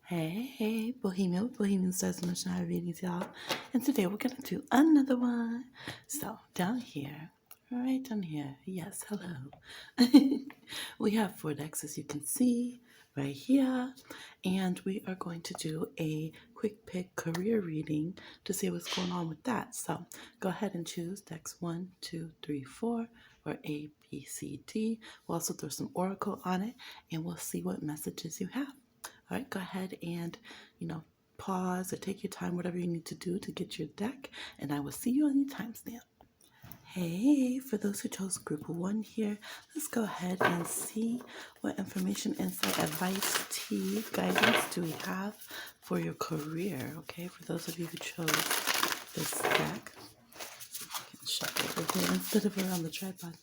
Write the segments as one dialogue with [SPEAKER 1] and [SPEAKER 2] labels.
[SPEAKER 1] Hey, Bohemian Stars Emotional Readings, y'all. And today we're going to do another one. So, down here, right down here, yes, hello. We have 4 decks, as you can see, right here. And we are going to do a quick pick career reading to see what's going on with that. So, go ahead and choose decks 1, 2, 3, 4, or A, B, C, D. We'll also throw some oracle on it, and we'll see what messages you have. All right, go ahead and, pause or take your time, whatever you need to do to get your deck, and I will see you on your timestamp. Hey, for those who chose group 1 here, let's go ahead and see what information, insight, advice, tea, guidance do we have for your career, okay? For those of you who chose this deck, I can shut it over here instead of around the tripod.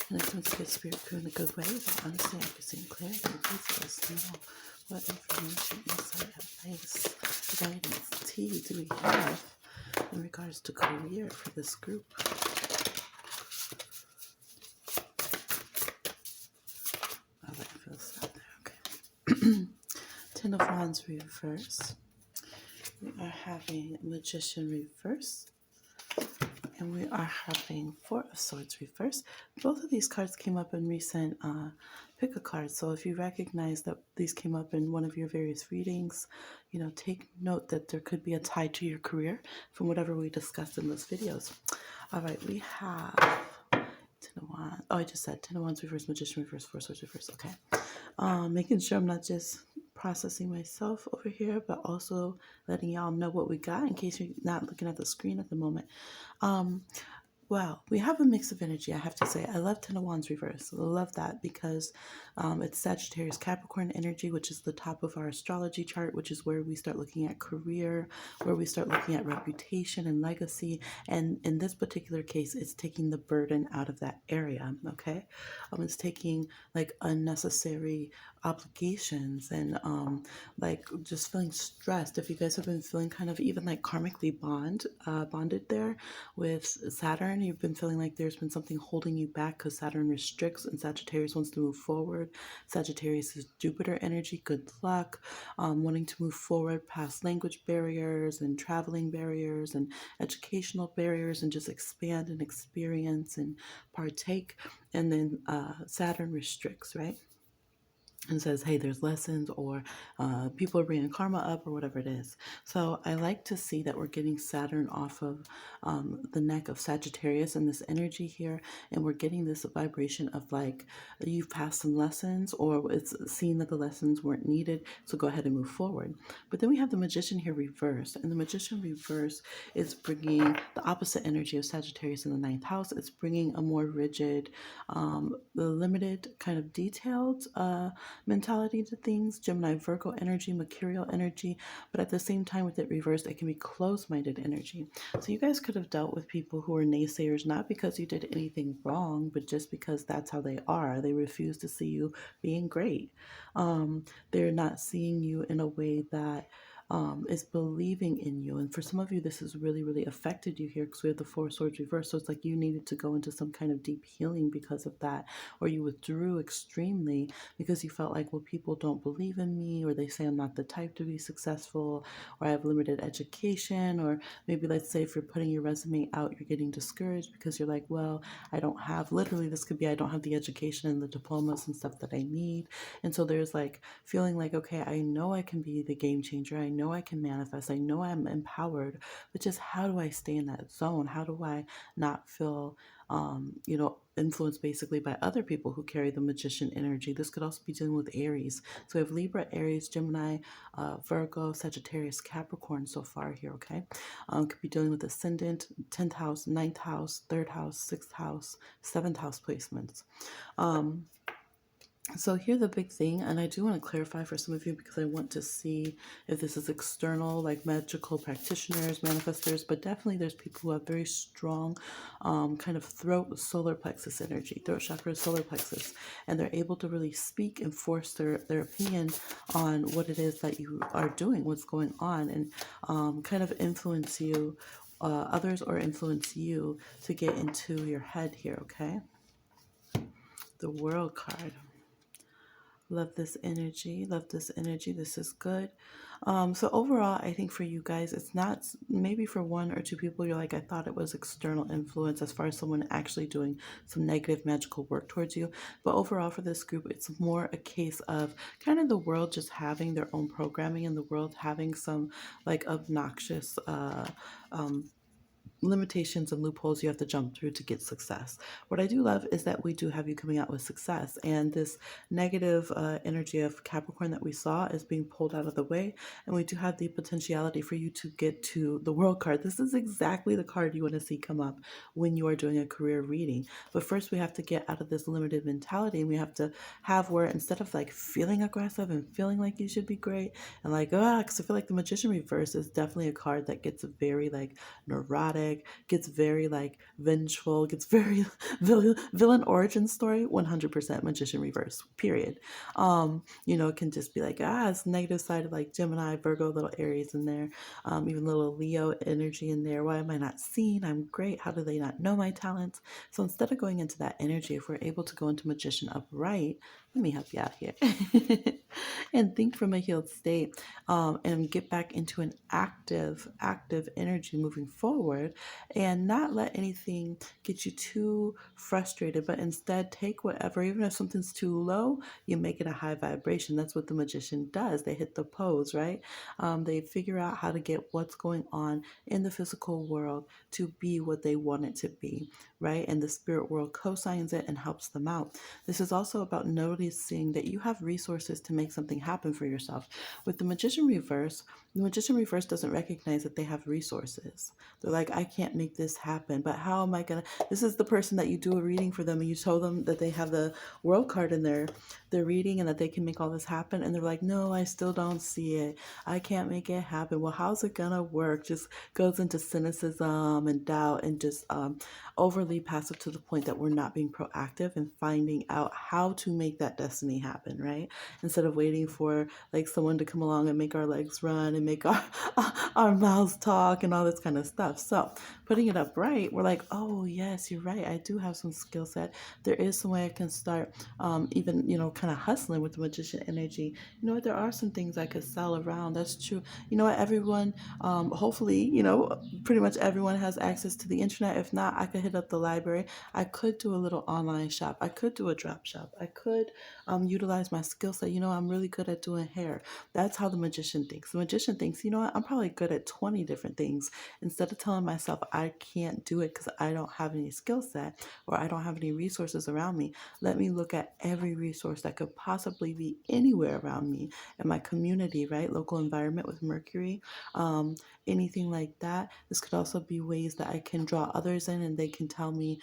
[SPEAKER 1] And it comes to good spirit crew in a good way, but honestly, I can see clarity. Please let us know what information, insight, advice, guidance, tea do we have in regards to career for this group. All right, I feel sad there. Okay. 10 of Wands reverse. We are having Magician reverse. And we are having 4 of Swords reverse. Both of these cards came up in recent pick a card. So if you recognize that these came up in one of your various readings, take note that there could be a tie to your career from whatever we discussed in those videos. All right, we have 10 of Wands. Oh, I just said 10 of Wands reverse, Magician reverse, 4 Swords reverse. Okay. Making sure I'm not just processing myself over here, but also letting y'all know what we got in case you're not looking at the screen at the moment. Well, we have a mix of energy, I have to say. I love 10 of Wands reverse. I love that because it's Sagittarius Capricorn energy, which is the top of our astrology chart, which is where we start looking at career, where we start looking at reputation and legacy. And in this particular case, it's taking the burden out of that area, okay? It's taking like unnecessary obligations and like just feeling stressed. If you guys have been feeling kind of even like karmically bonded there with Saturn, you've been feeling like there's been something holding you back because Saturn restricts and Sagittarius wants to move forward. Sagittarius is Jupiter energy, good luck, wanting to move forward past language barriers and traveling barriers and educational barriers and just expand and experience and partake. And then Saturn restricts, right? And says, hey, there's lessons, or people are bringing karma up, or whatever it is. So I like to see that we're getting Saturn off of the neck of Sagittarius and this energy here, and we're getting this vibration of like you've passed some lessons, or it's seen that the lessons weren't needed, so go ahead and move forward. But then we have the Magician here reversed, and the Magician reverse is bringing the opposite energy of Sagittarius in the 9th house. It's bringing a more rigid, the limited kind of detailed mentality to things, Gemini, Virgo energy, mercurial energy, but at the same time with it reversed, it can be closed-minded energy. So you guys could have dealt with people who are naysayers, not because you did anything wrong, but just because that's how they are. They refuse to see you being great. They're not seeing you in a way that is believing in you. And for some of you, this has really, really affected you here because we have the 4 Swords reversed. So it's like you needed to go into some kind of deep healing because of that, or you withdrew extremely because you felt like, well, people don't believe in me, or they say I'm not the type to be successful, or I have limited education, or maybe let's say if you're putting your resume out, you're getting discouraged because you're like, well, I don't have, literally this could be, I don't have the education and the diplomas and stuff that I need. And so there's like feeling like, okay, I know I can be the game changer. I know I can manifest. I know I'm empowered, but just how do I stay in that zone? How do I not feel, influenced basically by other people who carry the Magician energy? This could also be dealing with Aries. So we have Libra, Aries, Gemini, Virgo, Sagittarius, Capricorn so far here, okay? Could be dealing with Ascendant, 10th house, 9th house, 3rd house, 6th house, 7th house placements. So here's the big thing, and I do want to clarify for some of you because I want to see if this is external, like magical practitioners, manifestors, but definitely there's people who have very strong kind of throat, solar plexus energy, throat chakra, solar plexus, and they're able to really speak and force their opinion on what it is that you are doing, what's going on, and kind of influence you, others, or influence you to get into your head here, okay? The World card. Love this energy. Love this energy. This is good. So overall, I think for you guys, it's not maybe for one or two people, you're like, I thought it was external influence as far as someone actually doing some negative magical work towards you. But overall, for this group, it's more a case of kind of the world just having their own programming and the world having some like obnoxious limitations and loopholes you have to jump through to get success. What I do love is that we do have you coming out with success, and this negative energy of Capricorn that we saw is being pulled out of the way, and we do have the potentiality for you to get to the World card. This is exactly the card you want to see come up when you are doing a career reading. But first, we have to get out of this limited mentality, and we have to have where instead of like feeling aggressive and feeling like you should be great and like, because I feel like the Magician reverse is definitely a card that gets very like neurotic, gets very like vengeful, gets very villain origin story, 100% Magician reverse, period. It can just be like, it's negative side of like Gemini, Virgo, little Aries in there, even little Leo energy in there. Why am I not seen? I'm great. How do they not know my talents? So instead of going into that energy, if we're able to go into Magician upright, let me help you out here and think from a healed state, and get back into an active energy moving forward, and not let anything get you too frustrated, but instead take whatever, even if something's too low, you make it a high vibration. That's what the Magician does. They hit the pose, right? They figure out how to get what's going on in the physical world to be what they want it to be, right? And the spirit world co-signs it and helps them out. This is also about noticing that you have resources to make something happen for yourself. With the Magician reverse, doesn't recognize that they have resources. They're like, I can't make this happen, but how am I gonna? This is the person that you do a reading for them and you tell them that they have the World card in their reading and that they can make all this happen, and they're like, no, I still don't see it. I can't make it happen. Well, how's it gonna work? Just goes into cynicism and doubt and just overly passive to the point that we're not being proactive and finding out how to make that destiny happen, right? Instead of waiting for like someone to come along and make our legs run and make our mouths talk and all this kind of stuff. So putting it up right, we're like, oh yes, you're right. I do have some skill set. There is some way I can start even, kind of hustling with the Magician energy. You know what? There are some things I could sell around. That's true. You know what? Everyone, hopefully, pretty much everyone has access to the internet. If not, I could hit up the library. I could do a little online shop. I could do a drop shop. I could utilize my skill set. I'm really good at doing hair. That's how the Magician thinks. The Magician thinks, you know what? I'm probably good at 20 different things. Instead of telling myself I can't do it because I don't have any skill set or I don't have any resources around me, let me look at every resource that could possibly be anywhere around me in my community, right? Local environment with Mercury, anything like that. This could also be ways that I can draw others in and they can tell me,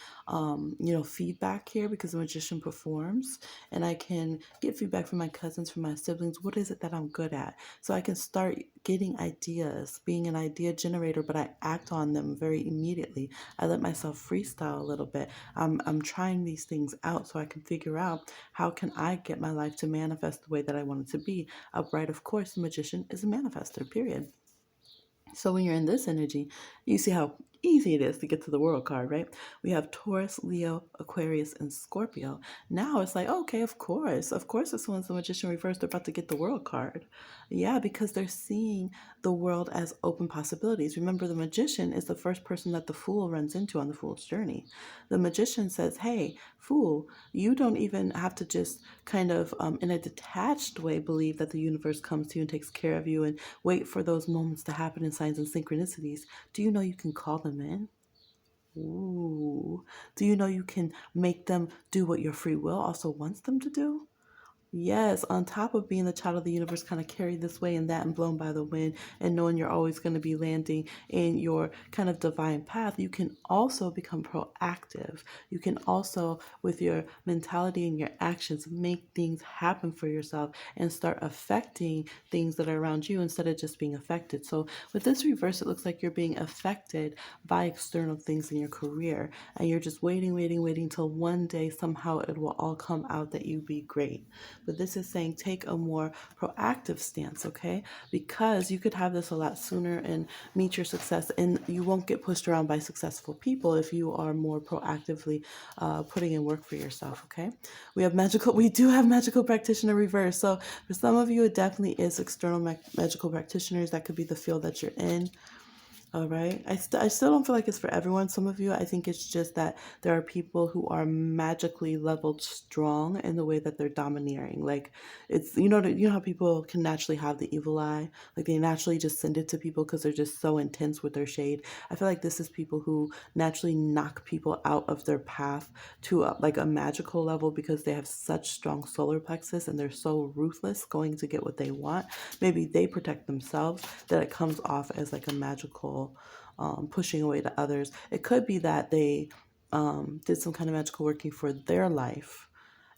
[SPEAKER 1] feedback here because the Magician performs, and I can get feedback from my cousins, from my siblings. What is it that I'm good at? So I can start getting ideas, being an idea generator, but I act on them very immediately. I let myself freestyle a little bit. I'm trying these things out so I can figure out how can I get my life to manifest the way that I want it to be. Upright, of course, the Magician is a manifester, period. So when you're in this energy, you see how easy it is to get to the World card, right? We have Taurus, Leo, Aquarius, and Scorpio. Now it's like, okay, of course, if someone's the Magician reverse, they're about to get the World card. Yeah, because they're seeing the world as open possibilities. Remember, the Magician is the first person that the Fool runs into on the Fool's journey. The Magician says, hey, Fool, you don't even have to just kind of, in a detached way, believe that the universe comes to you and takes care of you and wait for those moments to happen in signs and synchronicities. Do you know you can call them in? Ooh. Do you know you can make them do what your free will also wants them to do? Yes, on top of being the child of the universe, kind of carried this way and that and blown by the wind, and knowing you're always going to be landing in your kind of divine path, you can also become proactive. You can also, with your mentality and your actions, make things happen for yourself and start affecting things that are around you instead of just being affected. So with this reverse, it looks like you're being affected by external things in your career, and you're just waiting till one day somehow it will all come out that you be great. but this is saying take a more proactive stance, okay? Because you could have this a lot sooner and meet your success, and you won't get pushed around by successful people if you are more proactively putting in work for yourself, okay? We do have magical practitioner reverse. So for some of you, it definitely is external magical practitioners. That could be the field that you're in. All right. I still don't feel like it's for everyone. Some of you, I think it's just that there are people who are magically leveled strong in the way that they're domineering. Like it's, you know how people can naturally have the evil eye? Like they naturally just send it to people because they're just so intense with their shade. I feel like this is people who naturally knock people out of their path to like a magical level because they have such strong solar plexus and they're so ruthless going to get what they want. Maybe they protect themselves that it comes off as like a magical pushing away to others. It could be that they did some kind of magical working for their life.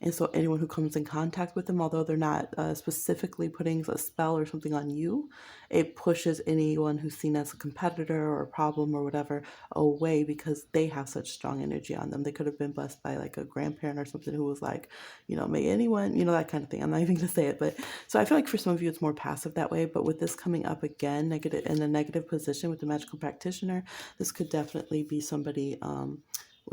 [SPEAKER 1] And so anyone who comes in contact with them, although they're not specifically putting a spell or something on you, it pushes anyone who's seen as a competitor or a problem or whatever away because they have such strong energy on them. They could have been blessed by like a grandparent or something who was like, may anyone, that kind of thing. I'm not even going to say it, but so I feel like for some of you it's more passive that way. But with this coming up again, negative in a negative position with the magical practitioner, this could definitely be somebody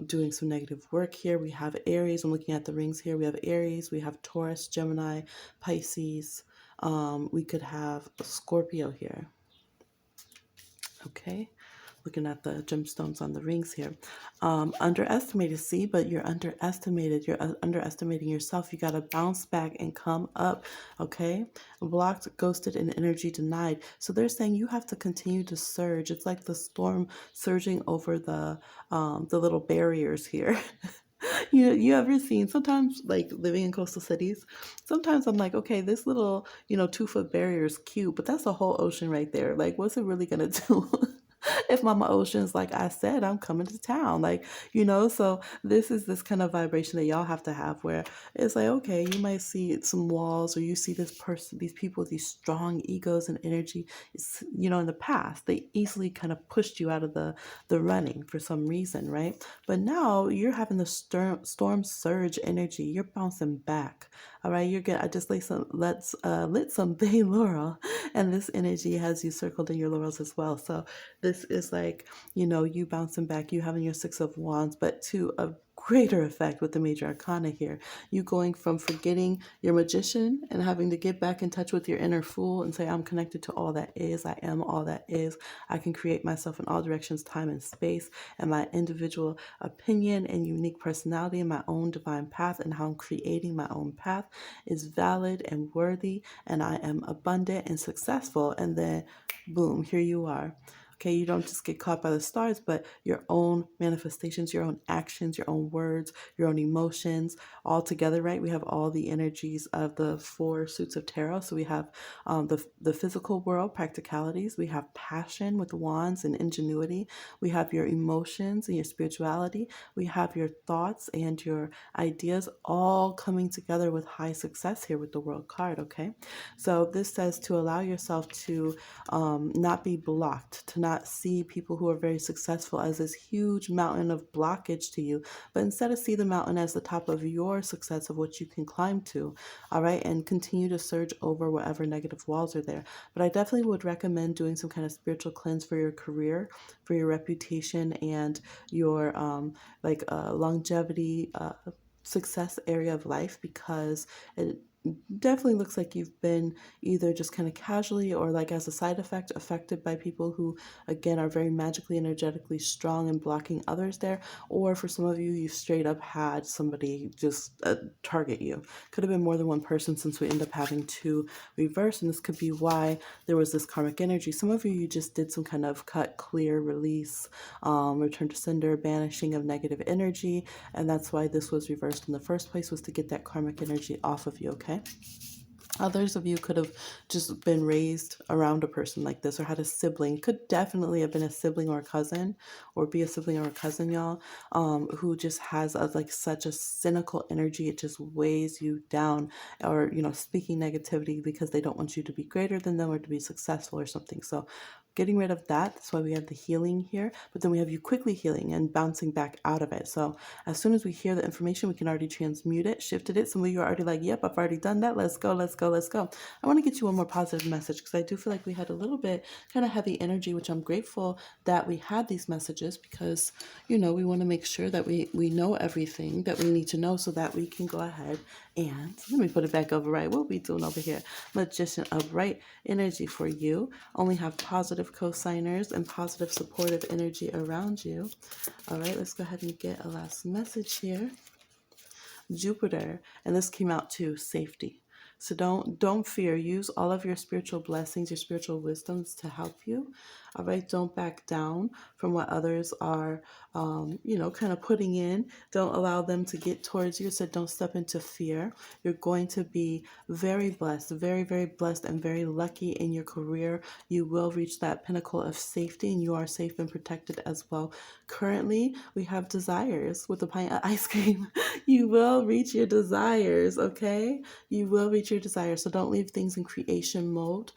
[SPEAKER 1] doing some negative work here. We have Aries. I'm looking at the rings here. We have Aries. We have Taurus, Gemini, Pisces. We could have Scorpio here. Okay. Looking at the gemstones on the rings here. Underestimated, see, but you're underestimated. You're underestimating yourself. You got to bounce back and come up, okay? Blocked, ghosted, and energy denied. So they're saying you have to continue to surge. It's like the storm surging over the little barriers here. You ever seen sometimes like living in coastal cities? Sometimes I'm like, okay, this little 2-foot barrier is cute, but that's a whole ocean right there. Like, what's it really gonna do? If Mama Ocean's like, I said, I'm coming to town, like, so this is this kind of vibration that y'all have to have where it's like, okay, you might see some walls or you see this person, these people with these strong egos and energy. It's, in the past, they easily kind of pushed you out of the running for some reason, right? But now you're having the storm surge energy. You're bouncing back. All right, you're good. I just lit some bay laurel, and this energy has you circled in your laurels as well. So this is like, you bouncing back, you having your 6 of Wands, but to a greater effect with the major arcana here. You going from forgetting your magician and having to get back in touch with your inner fool and say, I'm connected to all that is. I am all that is. I can create myself in all directions, time and space, and my individual opinion and unique personality and my own divine path and how I'm creating my own path is valid and worthy, and I am abundant and successful. And then boom, here you are. Okay, you don't just get caught by the stars, but your own manifestations, your own actions, your own words, your own emotions, all together, right? We have all the energies of the 4 suits of tarot. So we have the physical world, practicalities. We have passion with wands and ingenuity. We have your emotions and your spirituality. We have your thoughts and your ideas all coming together with high success here with the world card, okay? So this says to allow yourself to not be blocked, to not see people who are very successful as this huge mountain of blockage to you, but instead of see the mountain as the top of your success of what you can climb to, all right, and continue to surge over whatever negative walls are there. But I definitely would recommend doing some kind of spiritual cleanse for your career, for your reputation, and your longevity, success area of life, because it definitely looks like you've been either just kind of casually or like as a side effect affected by people who again are very magically energetically strong and blocking others there, or for some of you, you straight up had somebody just target you. Could have been more than one person, since we end up having 2 reverse, and this could be why there was this karmic energy. Some of you just did some kind of cut, clear, release, return to sender, banishing of negative energy, and that's why this was reversed in the first place, was to get that karmic energy off of you, okay? Others of you could have just been raised around a person like this or had a sibling, could definitely have been a sibling or a cousin, or be a sibling or a cousin, y'all, who just has like such a cynical energy. It just weighs you down, or, speaking negativity because they don't want you to be greater than them or to be successful or something. So getting rid of that. That's why we have the healing here. But then we have you quickly healing and bouncing back out of it. So as soon as we hear the information, we can already transmute it, shifted it. Some of you are already like, yep, I've already done that. Let's go, let's go, let's go. I want to get you one more positive message because I do feel like we had a little bit kind of heavy energy, which I'm grateful that we had these messages because, we want to make sure that we know everything that we need to know so that we can go ahead and let me put it back over right. What are we doing over here? Magician upright energy for you. Only have positive cosigners and positive supportive energy around you. All right, let's go ahead and get a last message here. Jupiter, and this came out too, safety. So don't fear. Use all of your spiritual blessings, your spiritual wisdoms to help you. All right, don't back down from what others are, kind of putting in. Don't allow them to get towards you. So don't step into fear. You're going to be very blessed, very, very blessed, and very lucky in your career. You will reach that pinnacle of safety, and you are safe and protected as well. Currently, we have desires with a pint of ice cream. You will reach your desires, okay? You will reach your desires. So don't leave things in creation mode.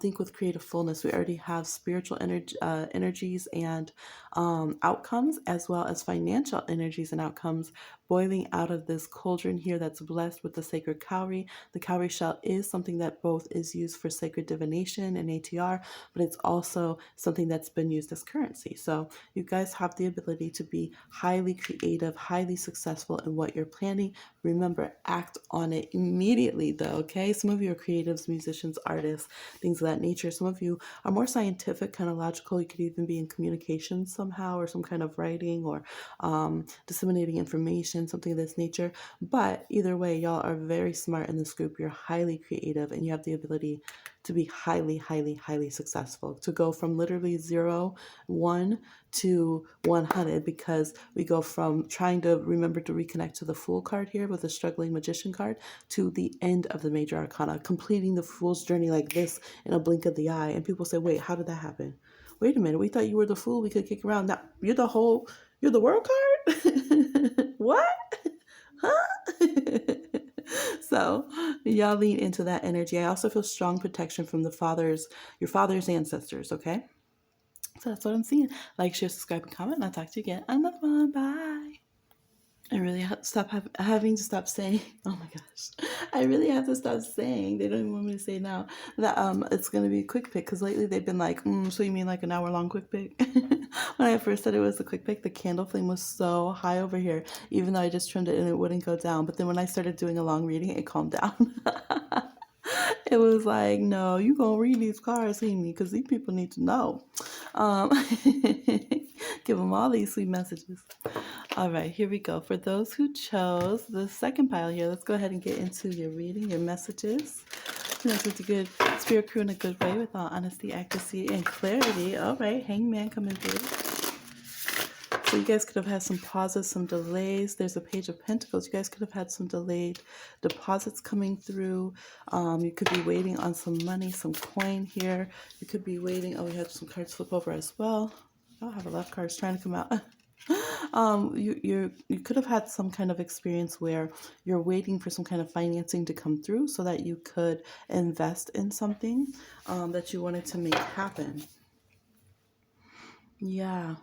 [SPEAKER 1] Think with creative fullness. We already have spiritual energies and outcomes, as well as financial energies and outcomes boiling out of this cauldron here that's blessed with the sacred cowrie. The cowrie shell is something that both is used for sacred divination and ATR, but it's also something that's been used as currency. So you guys have the ability to be highly creative, highly successful in what you're planning. Remember, act on it immediately though, okay? Some of you are creatives, musicians, artists, things of that nature. Some of you are more scientific, kind of logical. You could even be in communication somehow, or some kind of writing, or disseminating information, something of this nature. But either way, y'all are very smart in this group. You're highly creative, and you have the ability to be highly, highly, highly successful, to go from literally 0, 1 to 100, because we go from trying to remember to reconnect to the Fool card here with the struggling magician card to the end of the major arcana, completing the Fool's journey like this in a blink of the eye. And people say, wait, how did that happen? Wait a minute, we thought you were the Fool we could kick around. Now you're the world card? What? Huh? So y'all lean into that energy. I also feel strong protection from your father's ancestors, okay? So that's what I'm seeing. Like, share, subscribe, and comment, and I'll talk to you again. Another one. Bye. I really have to stop having to stop saying. Oh my gosh, I really have to stop saying. They don't even want me to say now that it's gonna be a quick pick, because lately they've been like, so you mean like an hour-long quick pick? When I first said it was a quick pick, the candle flame was so high over here, even though I just trimmed it and it wouldn't go down. But then when I started doing a long reading, it calmed down. It was like, no, you gonna read these cards, see me, because these people need to know. Give them all these sweet messages. All right, here we go. For those who chose the second pile here, let's go ahead and get into your reading, your messages. Connect with the good spirit crew in a good way with all honesty, accuracy, and clarity. All right, Hangman coming through. So you guys could have had some pauses, some delays. There's a Page of Pentacles. You guys could have had some delayed deposits coming through. You could be waiting on some money, some coin here. You could be waiting. Oh, we had some cards flip over as well. I have a lot of cards trying to come out. You could have had some kind of experience where you're waiting for some kind of financing to come through so that you could invest in something that you wanted to make happen. Yeah.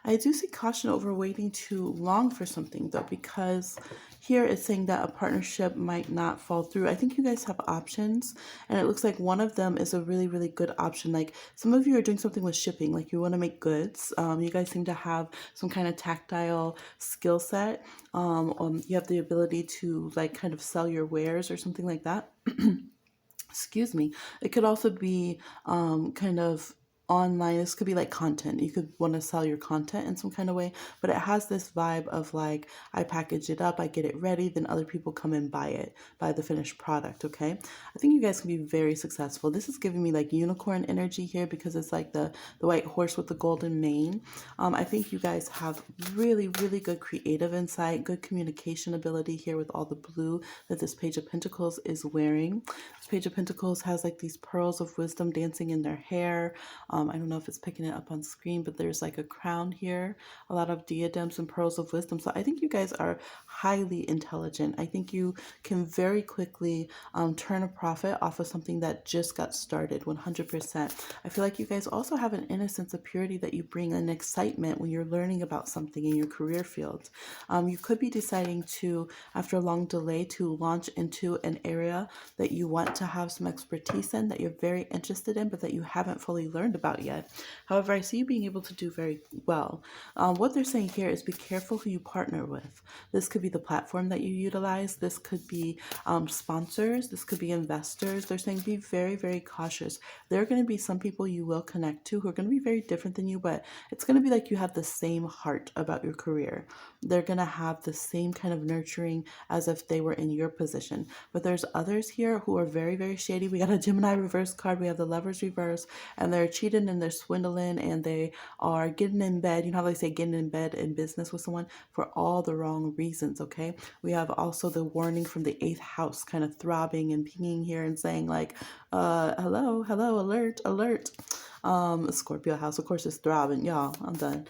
[SPEAKER 1] I do see caution over waiting too long for something, though, because here it's saying that a partnership might not fall through. I think you guys have options, and it looks like one of them is a really, really good option. Like, some of you are doing something with shipping, like you want to make goods. You guys seem to have some kind of tactile skill set. You have the ability to, like, kind of sell your wares or something like that. Excuse me. It could also be kind of online. This could be like content. You could want to sell your content in some kind of way, but it has this vibe of like, I package it up, I get it ready, then other people come and buy the finished product. Okay, I think you guys can be very successful. This is giving me like unicorn energy here, because it's like the white horse with the golden mane. I think you guys have really, really good creative insight, good communication ability here with all the blue that this Page of Pentacles is wearing. This Page of Pentacles has like these pearls of wisdom dancing in their hair. I don't know if it's picking it up on screen, but there's like a crown here, a lot of diadems and pearls of wisdom. So I think you guys are highly intelligent. I think you can very quickly turn a profit off of something that just got started, 100%. I feel like you guys also have an innocence of purity that you bring, an excitement when you're learning about something in your career field. You could be deciding to, after a long delay, to launch into an area that you want to have some expertise in, that you're very interested in, but that you haven't fully learned about yet. However, I see you being able to do very well. What they're saying here is be careful who you partner with. This could be the platform that you utilize. This could be sponsors. This could be investors. They're saying be very, very cautious. There are going to be some people you will connect to who are going to be very different than you, but it's going to be like you have the same heart about your career. They're going to have the same kind of nurturing as if they were in your position. But there's others here who are very, very shady. We got a Gemini reverse card. We have the Lovers reverse, and they're cheating and they're swindling and they are getting in bed. You know how they say getting in bed in business with someone for all the wrong reasons, okay? We have also the warning from the 8th house kind of throbbing and pinging here and saying like, hello, alert, alert. Scorpio house, of course, is throbbing. Y'all, I'm done.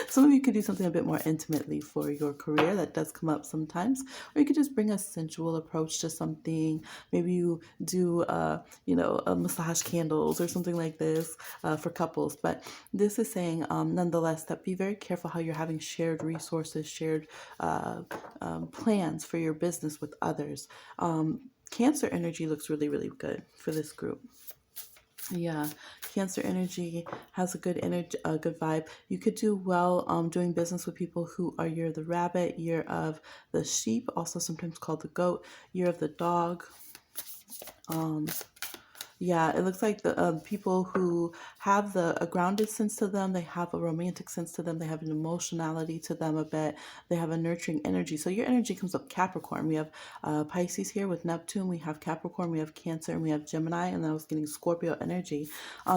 [SPEAKER 1] Some of you could do something a bit more intimately for your career. That does come up sometimes. Or you could just bring a sensual approach to something. Maybe you do, a massage candles or something like this for couples. But this is saying, nonetheless, that be very careful how you're having shared resources, shared plans for your business with others. Cancer energy looks really, really good for this group. Yeah, Cancer energy has a good energy, a good vibe. You could do well doing business with people who are year of the rabbit, year of the sheep, also sometimes called the goat, year of the dog. Yeah, it looks like the people who have a grounded sense to them, they have a romantic sense to them, they have an emotionality to them a bit, they have a nurturing energy. So your energy comes up Capricorn. We have Pisces here with Neptune, we have Capricorn, we have Cancer, and we have Gemini, and then I was getting Scorpio energy.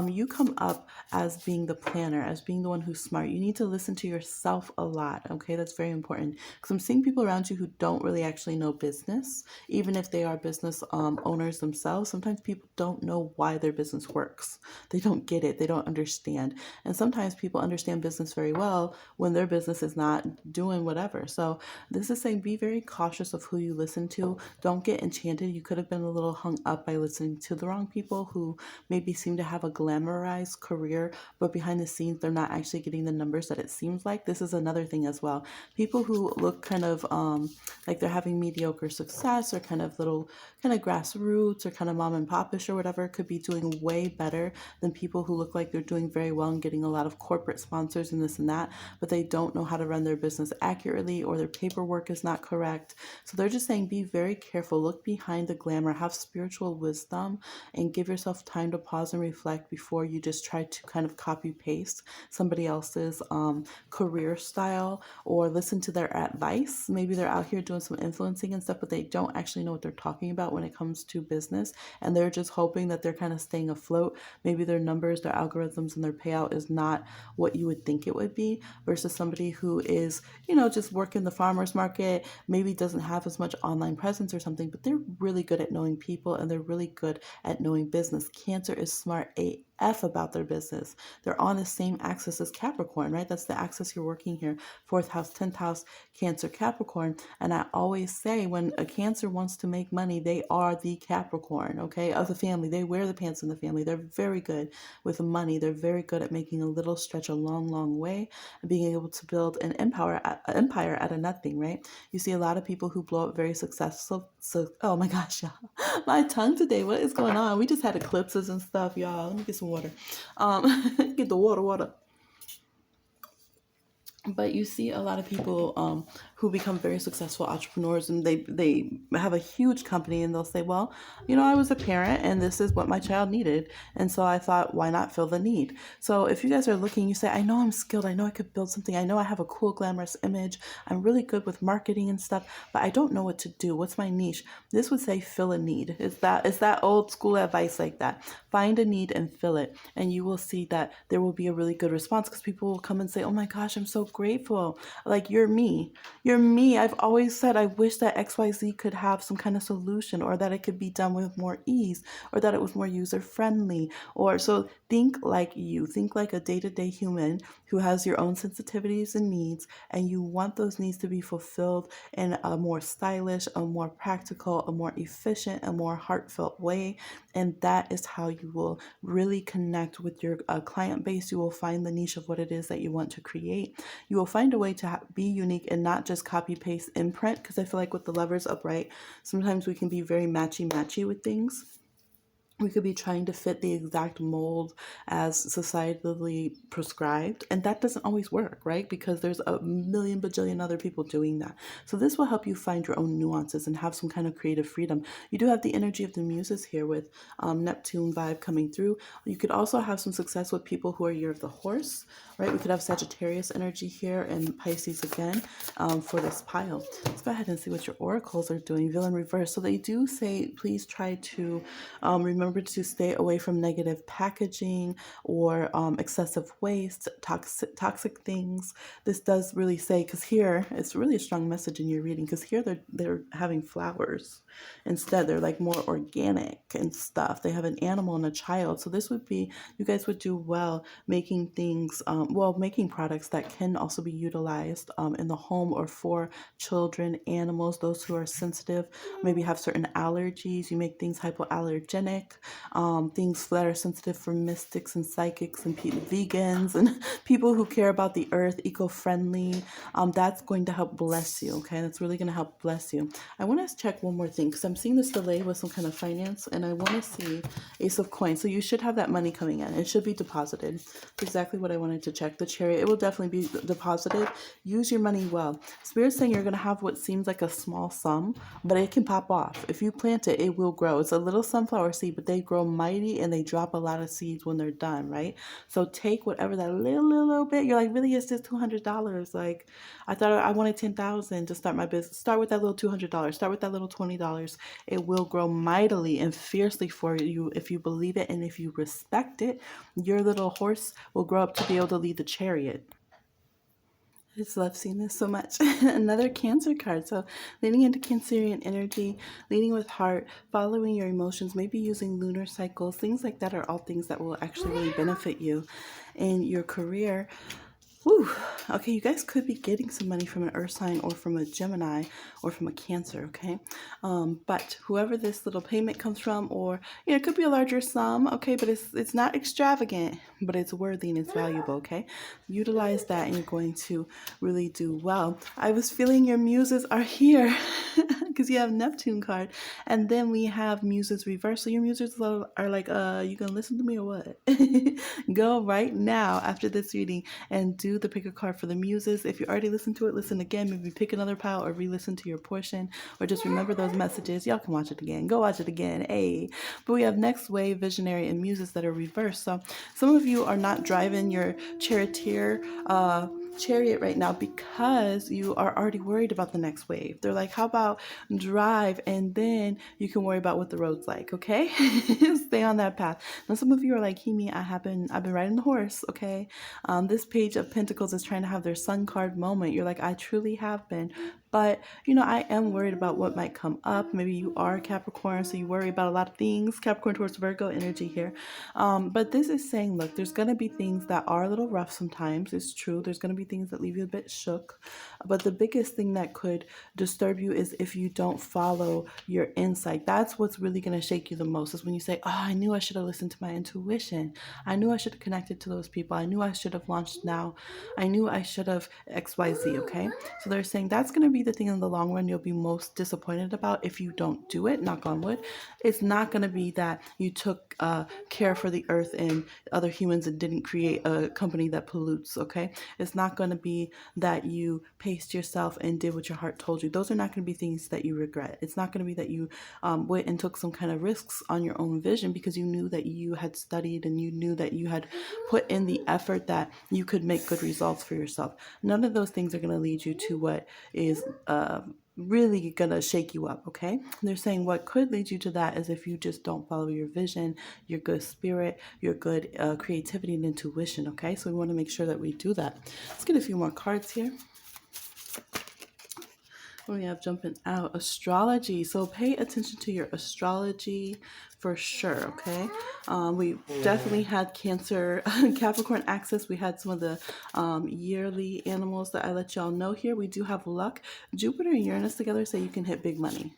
[SPEAKER 1] You come up as being the planner, as being the one who's smart. You need to listen to yourself a lot, okay? That's very important. Because I'm seeing people around you who don't really actually know business, even if they are business owners themselves. Sometimes people don't know why their business works. They don't get it. They don't understand. And sometimes people understand business very well when their business is not doing whatever. So this is saying be very cautious of who you listen to. Don't get enchanted. You could have been a little hung up by listening to the wrong people who maybe seem to have a glamorized career, but behind the scenes, they're not actually getting the numbers that it seems like. This is another thing as well. People who look kind of like they're having mediocre success or kind of grassroots or kind of mom and popish or whatever could be doing way better than people who look like they're doing very well and getting a lot of corporate sponsors and this and that, but they don't know how to run their business accurately or their paperwork is not correct. So they're just saying be very careful, look behind the glamour, have spiritual wisdom, and give yourself time to pause and reflect before you just try to kind of copy paste somebody else's career style or listen to their advice. Maybe they're out here doing some influencing and stuff, but they don't actually know what they're talking about when it comes to business, and they're just hoping that they're kind of staying afloat. Maybe their numbers, their algorithms, and their payout is not what you would think it would be, versus somebody who is, just working the farmer's market, maybe doesn't have as much online presence or something, but they're really good at knowing people and they're really good at knowing business. Cancer is smart AF about their business. They're on the same axis as Capricorn, right? That's the axis you're working here. 4th house, 10th house, Cancer, Capricorn. And I always say when a Cancer wants to make money, they are the Capricorn, okay, of the family. They wear the pants in the family. They're very good with money. They're very good at making a little stretch a long, long way and being able to build an empire out of nothing, right? You see a lot of people who blow up very successful. So, oh my gosh, y'all. My tongue today, what is going on? We just had eclipses and stuff, y'all. Let me get some water. Get the water. But you see a lot of people who become very successful entrepreneurs, and they have a huge company, and they'll say, well, I was a parent and this is what my child needed, and so I thought, why not fill the need? So if you guys are looking, you say, I know I'm skilled, I know I could build something, I know I have a cool glamorous image, I'm really good with marketing and stuff, but I don't know what to do. What's my niche? This would say fill a need. It's that old school advice like that. Find a need and fill it, and you will see that there will be a really good response, because people will come and say, oh my gosh, I'm so grateful, like you're me. You're me. I've always said I wish that XYZ could have some kind of solution, or that it could be done with more ease, or that it was more user friendly. Or so think like you. Think like a day-to-day human who has your own sensitivities and needs, and you want those needs to be fulfilled in a more stylish, a more practical, a more efficient, a more heartfelt way. And that is how you will really connect with your client base. You will find the niche of what it is that you want to create. You will find a way to be unique and not just copy paste imprint, because I feel like with the lovers upright, sometimes we can be very matchy with things. We could be trying to fit the exact mold as societally prescribed, and that doesn't always work, right? Because there's a million bajillion other people doing that. So this will help you find your own nuances and have some kind of creative freedom. You do have the energy of the muses here with Neptune vibe coming through. You could also have some success with people who are year of the horse, right? We could have Sagittarius energy here and Pisces again for this pile. Let's go ahead and see what your oracles are doing. Villain reverse. So they do say, please try to remember to stay away from negative packaging or excessive waste, toxic things. This does really say, because here it's really a strong message in your reading, because here they're having flowers instead. They're like more organic and stuff. They have an animal and a child. So this would be, you guys would do well making things, making products that can also be utilized in the home or for children, animals, those who are sensitive, maybe have certain allergies. You make things hypoallergenic, things that are sensitive for mystics and psychics and vegans and people who care about the earth, eco-friendly. That's going to help bless you, okay? That's really going to help bless you. I want to check one more thing, because I'm seeing this delay with some kind of finance, and I want to see Ace of Coins. So you should have that money coming in. It should be deposited. That's exactly what I wanted to check. The Chariot, it will definitely be deposited. Use your money well. Spirit's saying you're going to have what seems like a small sum, but it can pop off. If you plant it, it will grow. It's a little sunflower seed, but they grow mighty and they drop a lot of seeds when they're done, right? So take whatever that little bit. You're like, really, it's just $200. Like, I thought I wanted 10,000 to start my business. Start with that little $200. Start with that little $20. It will grow mightily and fiercely for you if you believe it and if you respect it. Your little horse will grow up to be able to lead the chariot. I just love seeing this so much. Another Cancer card. So leading into Cancerian energy, leading with heart, following your emotions, maybe using lunar cycles, things like that are all things that will actually really benefit you in your career. Whew. Okay, you guys could be getting some money from an earth sign or from a Gemini or from a Cancer, okay? But whoever this little payment comes from, or it could be a larger sum, okay, but it's not extravagant, but it's worthy and it's valuable, okay? Utilize that and you're going to really do well. I was feeling your muses are here because you have Neptune card, and then we have muses reverse. So your muses are like, you gonna listen to me or what? Go right now after this reading and do the pick a card for the muses. If you already listened to it, listen again. Maybe pick another pile or re-listen to your portion, or just remember those messages. Y'all can watch it again. Go watch it again. Hey. But we have next wave, visionary, and muses that are reversed. So some of you are not driving your charioteer chariot right now because you are already worried about the next wave. They're like, how about drive and then you can worry about what the road's like, okay? Stay on that path. Now some of you are like, Himi, I've been riding the horse, okay? This page of Pentacles is trying to have their sun card moment. You're like, I truly have been. But, I am worried about what might come up. Maybe you are Capricorn, so you worry about a lot of things. Capricorn towards Virgo energy here. But this is saying, look, there's going to be things that are a little rough sometimes. It's true. There's going to be things that leave you a bit shook. But the biggest thing that could disturb you is if you don't follow your insight. That's what's really going to shake you the most, is when you say, oh, I knew I should have listened to my intuition. I knew I should have connected to those people. I knew I should have launched now. I knew I should have XYZ, okay? So they're saying that's going to be the thing in the long run you'll be most disappointed about if you don't do it, knock on wood. It's not going to be that you took care for the earth and other humans and didn't create a company that pollutes, okay? It's not going to be that you paced yourself and did what your heart told you. Those are not going to be things that you regret. It's not going to be that you went and took some kind of risks on your own vision because you knew that you had studied and you knew that you had put in the effort that you could make good results for yourself. None of those things are going to lead you to what is really gonna shake you up, okay? They're saying what could lead you to that is if you just don't follow your vision, your good spirit, your good creativity and intuition, okay? So we want to make sure that we do that. Let's get a few more cards here We have jumping out astrology. So pay attention to your astrology for sure, okay? We definitely had Cancer, Capricorn access. We had some of the yearly animals that I let y'all know here. We do have luck. Jupiter and Uranus together say you can hit big money.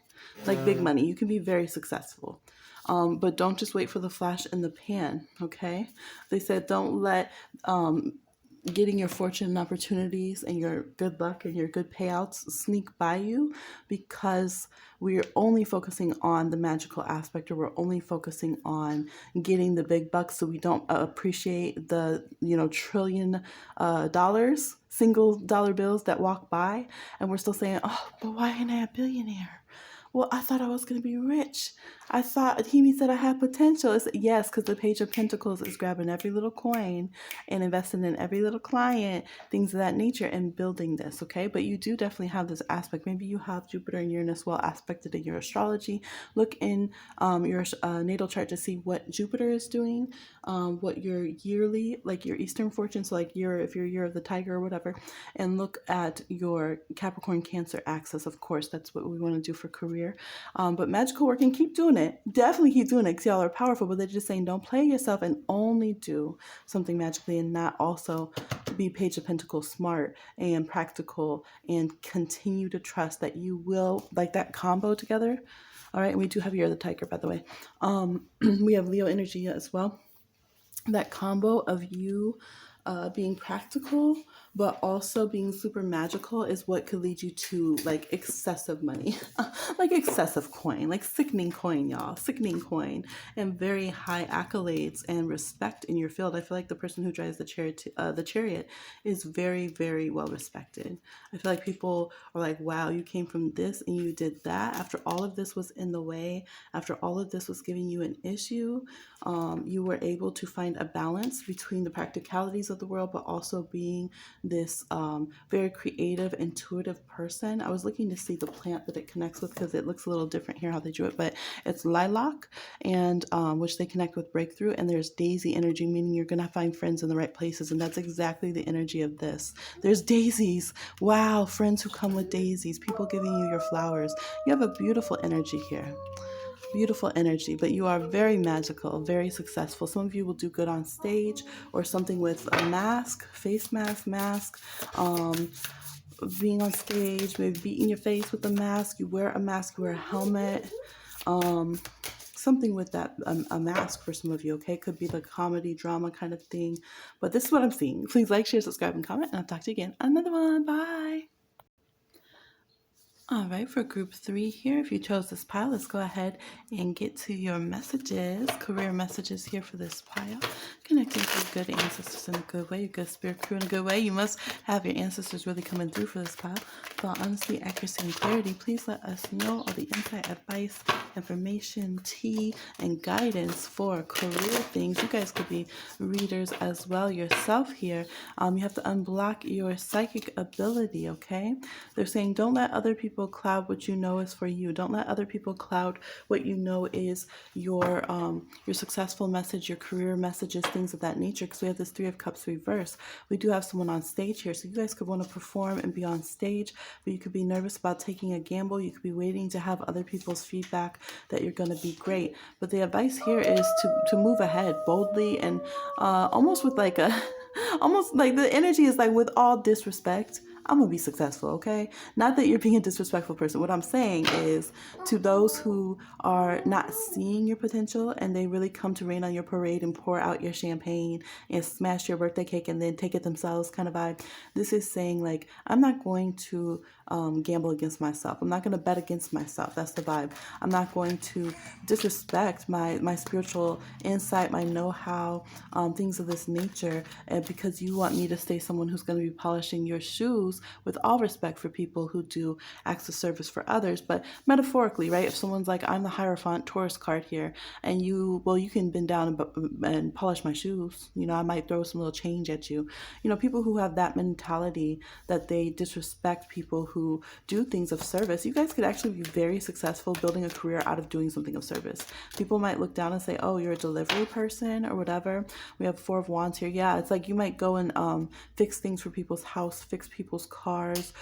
[SPEAKER 1] Like big money. You can be very successful. But don't just wait for the flash in the pan, okay? They said don't let getting your fortune and opportunities and your good luck and your good payouts sneak by you, because we're only focusing on the magical aspect, or we're only focusing on getting the big bucks, so we don't appreciate the trillion dollars, single dollar bills that walk by, and we're still saying, oh, but why ain't I a billionaire? Well, I thought I was going to be rich. I thought he said I had potential. It's, yes, because the Page of Pentacles is grabbing every little coin and investing in every little client, things of that nature, and building this, okay? But you do definitely have this aspect. Maybe you have Jupiter and Uranus well aspected in your astrology. Look in your natal chart to see what Jupiter is doing, what your yearly, like your Eastern fortune, so like if you're year of the tiger or whatever, and look at your Capricorn Cancer axis. Of course, that's what we want to do for career. But magical working, keep doing it. Definitely keep doing it, because y'all are powerful, but they're just saying don't play yourself and only do something magically, and not also be Page of Pentacles smart and practical, and continue to trust that you will, like that combo together. All right, and we do have Year of the Tiger, by the way. We have Leo energy as well. That combo of you being practical but also being super magical is what could lead you to like excessive money, like excessive coin, like sickening coin, y'all, sickening coin, and very high accolades and respect in your field. I feel like the person who drives the chariot is very, very well respected. I feel like people are like, wow, you came from this and you did that. After all of this was in the way, after all of this was giving you an issue, you were able to find a balance between the practicalities of the world, but also being this very creative, intuitive person. I was looking to see the plant that it connects with, because it looks a little different here how they drew it, but it's lilac, and which they connect with breakthrough, and there's daisy energy, meaning you're going to find friends in the right places, and that's exactly the energy of this. There's daisies. Wow, friends who come with daisies, people giving you your flowers. You have a beautiful energy here. Beautiful energy, but you are very magical, very successful. Some of you will do good on stage, or something with a mask, face mask, being on stage, maybe beating your face with a mask. You wear a mask, you wear a helmet, something with that, a mask for some of you, okay? Could be the comedy, drama kind of thing, but this is what I'm seeing. Please like, share, subscribe, and comment, and I'll talk to you again on another one. Bye. All right, for group 3 here, if you chose this pile, let's go ahead and get to your messages, career messages here for this pile. Connecting to your good ancestors in a good way, your good spirit crew in a good way. You must have your ancestors really coming through for this pile. For honesty, accuracy, and clarity, please let us know all the insight, advice, information, tea, and guidance for career things. You guys could be readers as well yourself here. You have to unblock your psychic ability, okay? They're saying don't let other people cloud what you know is for you. Don't let other people cloud what you know is your successful message, your career messages, things of that nature, because we have this 3 of Cups reverse. We do have someone on stage here, so you guys could want to perform and be on stage, but you could be nervous about taking a gamble. You could be waiting to have other people's feedback that you're going to be great. But the advice here is to move ahead boldly, and almost with like a almost like the energy is like, with all disrespect, I'm going to be successful, okay? Not that you're being a disrespectful person. What I'm saying is, to those who are not seeing your potential and they really come to rain on your parade and pour out your champagne and smash your birthday cake and then take it themselves kind of vibe, this is saying, like, I'm not going to gamble against myself. I'm not going to bet against myself. That's the vibe. I'm not going to disrespect my spiritual insight, my know-how, things of this nature, because you want me to stay someone who's going to be polishing your shoes, with all respect for people who do acts of service for others. But metaphorically, right? If someone's like, I'm the Hierophant Taurus card here, and you can bend down and polish my shoes. I might throw some little change at you. People who have that mentality that they disrespect people who do things of service, you guys could actually be very successful building a career out of doing something of service. People might look down and say, oh, you're a delivery person or whatever. We have 4 of Wands here. Yeah, it's like you might go and fix things for people's house, fix people's cars,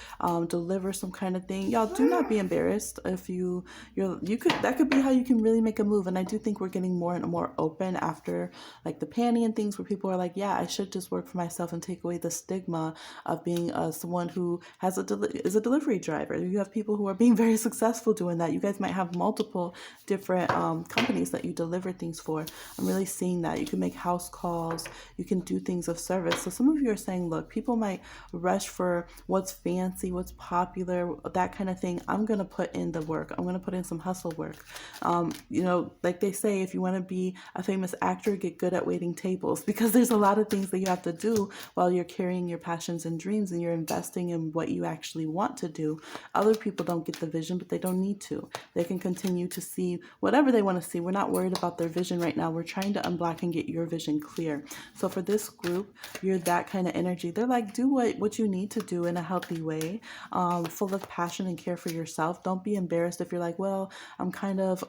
[SPEAKER 1] deliver some kind of thing. Y'all, do not be embarrassed if that could be how you can really make a move. And I do think we're getting more and more open after like the panty and things, where people are like, yeah, I should just work for myself and take away the stigma of being someone who has is a delivery driver. You have people who are being very successful doing that. You guys might have multiple different companies that you deliver things for. I'm really seeing that. You can make house calls. You can do things of service. So some of you are saying, look, people might rush for what's fancy, what's popular, that kind of thing. I'm going to put in the work. I'm going to put in some hustle work. Like they say, if you want to be a famous actor, get good at waiting tables, because there's a lot of things that you have to do while you're carrying your passions and dreams and you're investing in what you actually want to do. Other people don't get the vision, but they don't need to. They can continue to see whatever they want to see. We're not worried about their vision right now. We're trying to unblock and get your vision clear. So for this group, you're that kind of energy. They're like, do what you need to do in a healthy way, full of passion and care for yourself. Don't be embarrassed if you're like, well, I'm kind of,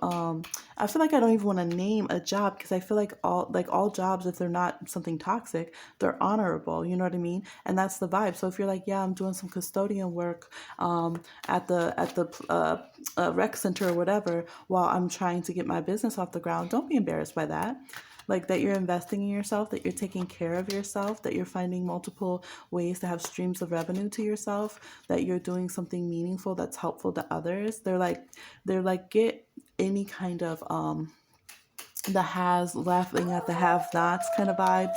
[SPEAKER 1] I feel like I don't even want to name a job, because I feel like all jobs, if they're not something toxic, they're honorable. You know what I mean? And that's the vibe. So if you're like, yeah, I'm doing some custodian work at the rec center or whatever, while I'm trying to get my business off the ground, don't be embarrassed by that. Like that you're investing in yourself, that you're taking care of yourself, that you're finding multiple ways to have streams of revenue to yourself, that you're doing something meaningful that's helpful to others. They're like get any kind of the has laughing at the have-nots kind of vibes.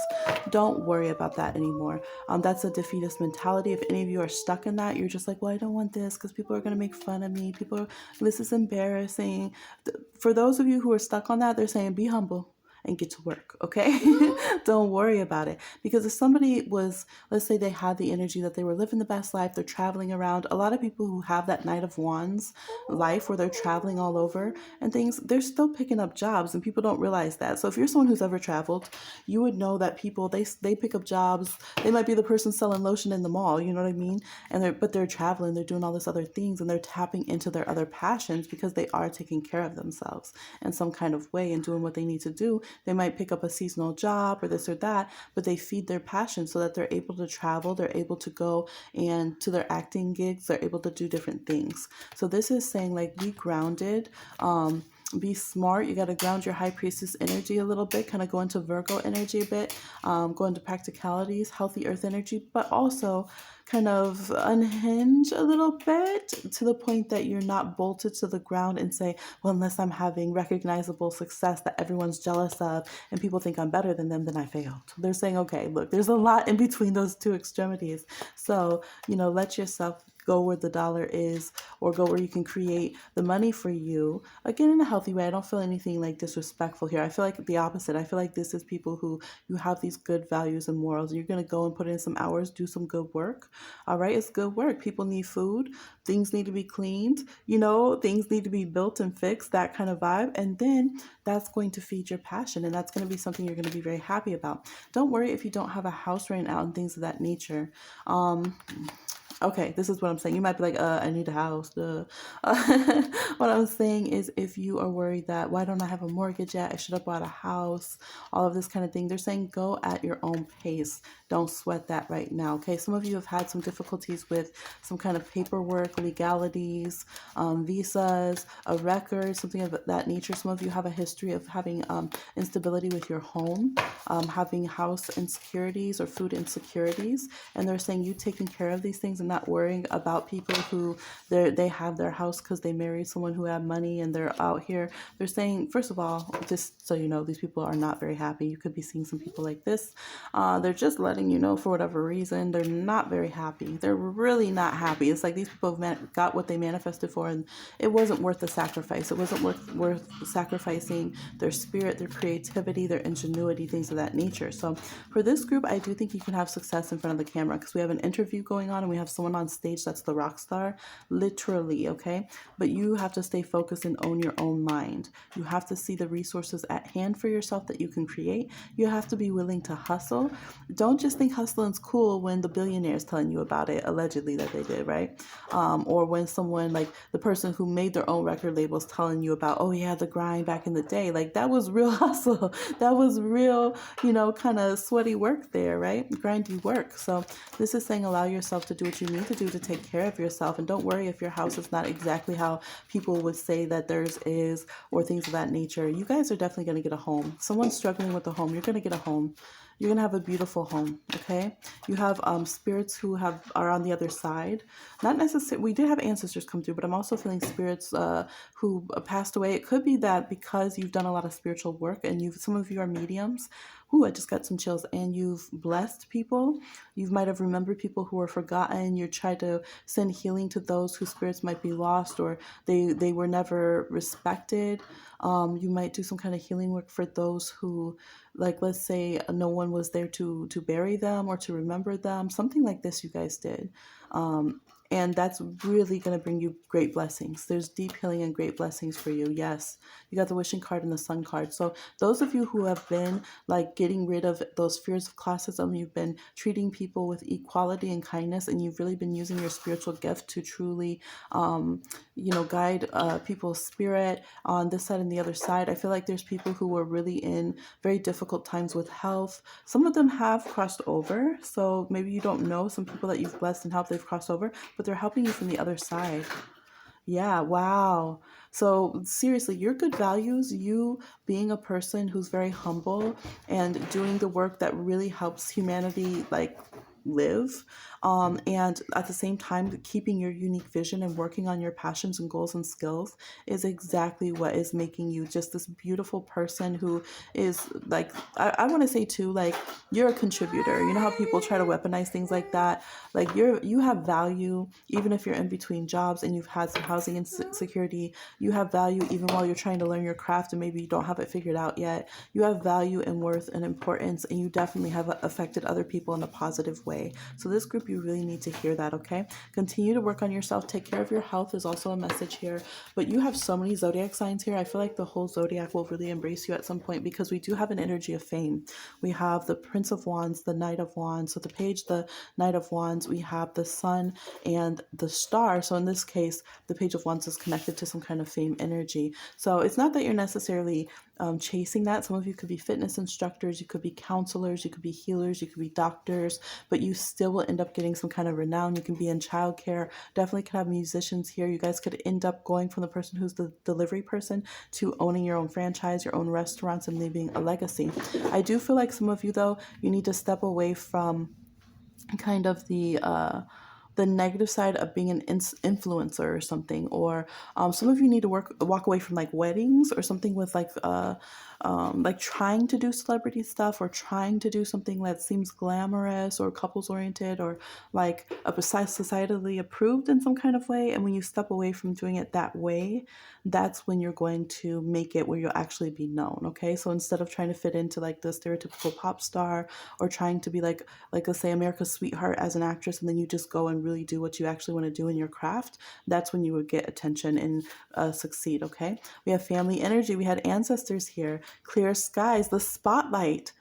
[SPEAKER 1] Don't worry about that anymore. That's a defeatist mentality. If any of you are stuck in that, you're just like, well, I don't want this because people are going to make fun of me. This is embarrassing. For those of you who are stuck on that, they're saying, be humble and get to work, okay? Don't worry about it. Because if somebody was, let's say they had the energy that they were living the best life, they're traveling around. A lot of people who have that Knight of Wands life where they're traveling all over and things, they're still picking up jobs, and people don't realize that. So if you're someone who's ever traveled, you would know that people, they pick up jobs. They might be the person selling lotion in the mall, you know what I mean? But they're traveling, they're doing all this other things, and they're tapping into their other passions because they are taking care of themselves in some kind of way and doing what they need to do. They might pick up a seasonal job or this or that, but they feed their passion so that they're able to travel, they're able to go and to their acting gigs, they're able to do different things. So this is saying like, be grounded, be smart. You got to ground your high priestess energy a little bit, kind of go into Virgo energy a bit, go into practicalities, healthy earth energy, but also kind of unhinge a little bit to the point that you're not bolted to the ground and say, well, unless I'm having recognizable success that everyone's jealous of and people think I'm better than them, then I failed. They're saying, okay, look, there's a lot in between those two extremities. So, let yourself go where the dollar is, or go where you can create the money for you. Again, in a healthy way. I don't feel anything like disrespectful here. I feel like the opposite. I feel like this is people who you have these good values and morals. You're going to go and put in some hours, do some good work. All right. It's good work. People need food. Things need to be cleaned. Things need to be built and fixed, that kind of vibe. And then that's going to feed your passion. And that's going to be something you're going to be very happy about. Don't worry if you don't have a house right now and things of that nature. Okay, this is what I'm saying. You might be like, I need a house. What I'm saying is, if you are worried that, why don't I have a mortgage yet? I should have bought a house, all of this kind of thing. They're saying go at your own pace. Don't sweat that right now, okay? Some of you have had some difficulties with some kind of paperwork, legalities, visas, a record, something of that nature. Some of you have a history of having instability with your home, having house insecurities or food insecurities. And they're saying you taking care of these things and not worrying about people who they have their house because they married someone who had money and they're out here. They're saying, first of all, just so you know, these people are not very happy. You could be seeing some people like this. They're just letting you know, for whatever reason, they're not very happy. They're really not happy. It's like these people have got what they manifested for, and it wasn't worth the sacrifice. It wasn't worth sacrificing their spirit, their creativity, their ingenuity, things of that nature. So for this group, I do think you can have success in front of the camera, because we have an interview going on and we have someone on stage that's the rock star, literally, okay? But you have to stay focused and own your own mind. You have to see the resources at hand for yourself that you can create. You have to be willing to hustle. Don't just think hustling's cool when the billionaire is telling you about it, allegedly, that they did, right? Or when someone like the person who made their own record labels telling you about, oh yeah, the grind back in the day. Like, that was real hustle. That was real, kind of sweaty work there, right? Grindy work. So this is saying allow yourself to do what you need to do to take care of yourself. And don't worry if your house is not exactly how people would say that theirs is, or things of that nature. You guys are definitely going to get a home. Someone's struggling with a home. You're going to get a home. You're going to have a beautiful home, okay? You have spirits who are on the other side. Not necessarily, we did have ancestors come through, but I'm also feeling spirits who passed away. It could be that because you've done a lot of spiritual work and some of you are mediums. Ooh, I just got some chills. And you've blessed people. You might have remembered people who were forgotten. You tried to send healing to those whose spirits might be lost, or they were never respected. You might do some kind of healing work for those who, like, let's say no one was there to bury them or to remember them. Something like this you guys did. And that's really going to bring you great blessings. There's deep healing and great blessings for you. Yes, you got the wishing card and the sun card. So those of you who have been like getting rid of those fears of classism, you've been treating people with equality and kindness, and you've really been using your spiritual gift to truly, guide people's spirit on this side and the other side. I feel like there's people who were really in very difficult times with health. Some of them have crossed over. So maybe you don't know some people that you've blessed and helped, they've crossed over, but they're helping you from the other side. Yeah, wow. So seriously, your good values, you being a person who's very humble and doing the work that really helps humanity like live, and at the same time keeping your unique vision and working on your passions and goals and skills is exactly what is making you just this beautiful person who is like, I want to say too, like, you're a contributor. You know how people try to weaponize things like that? Like, you have value even if you're in between jobs and you've had some housing insecurity. You have value even while you're trying to learn your craft and maybe you don't have it figured out yet. You have value and worth and importance, and you definitely have affected other people in a positive way. So this group, you really need to hear that, okay? Continue to work on yourself. Take care of your health is also a message here. But you have so many zodiac signs here. I feel like the whole zodiac will really embrace you at some point, because we do have an energy of fame. We have the Prince of Wands, the Knight of Wands. So the page, the Knight of Wands, we have the Sun and the Star. So in this case, the Page of Wands is connected to some kind of fame energy. So it's not that you're necessarily chasing that. Some of you could be fitness instructors, you could be counselors, you could be healers, you could be doctors, but you still will end up getting some kind of renown. You can be in childcare. Definitely could have musicians here. You guys could end up going from the person who's the delivery person to owning your own franchise, your own restaurants, and leaving a legacy. I do feel like some of you, though, you need to step away from kind of the negative side of being an influencer or something, or some of you need to walk away from like weddings or something with like trying to do celebrity stuff, or trying to do something that seems glamorous or couples oriented, or like a societally approved in some kind of way. And when you step away from doing it that way, that's when you're going to make it where you'll actually be known. Okay, so instead of trying to fit into like the stereotypical pop star, or trying to be like let's say America's sweetheart as an actress, and then you just go and really do what you actually want to do in your craft, that's when you would get attention and succeed. Okay, we have family energy. We had ancestors here. Clear skies, the spotlight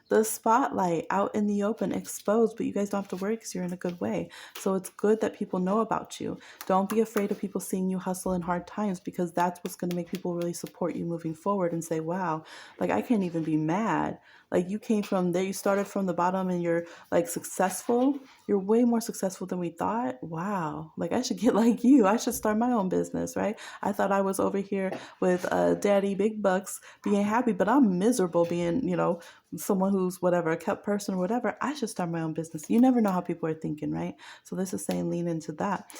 [SPEAKER 1] out in the open, exposed, but you guys don't have to worry because you're in a good way. So it's good that people know about you. Don't be afraid of people seeing you hustle in hard times, because that's what's going to make people really support you moving forward and say, wow, like, I can't even be mad. Like, you came from there, you started from the bottom, and you're like successful. You're way more successful than we thought. Wow. Like, I should get like you. I should start my own business, right? I thought I was over here with daddy big bucks being happy, but I'm miserable being, someone who's whatever, a kept person or whatever. I should start my own business. You never know how people are thinking, right? So this is saying lean into that.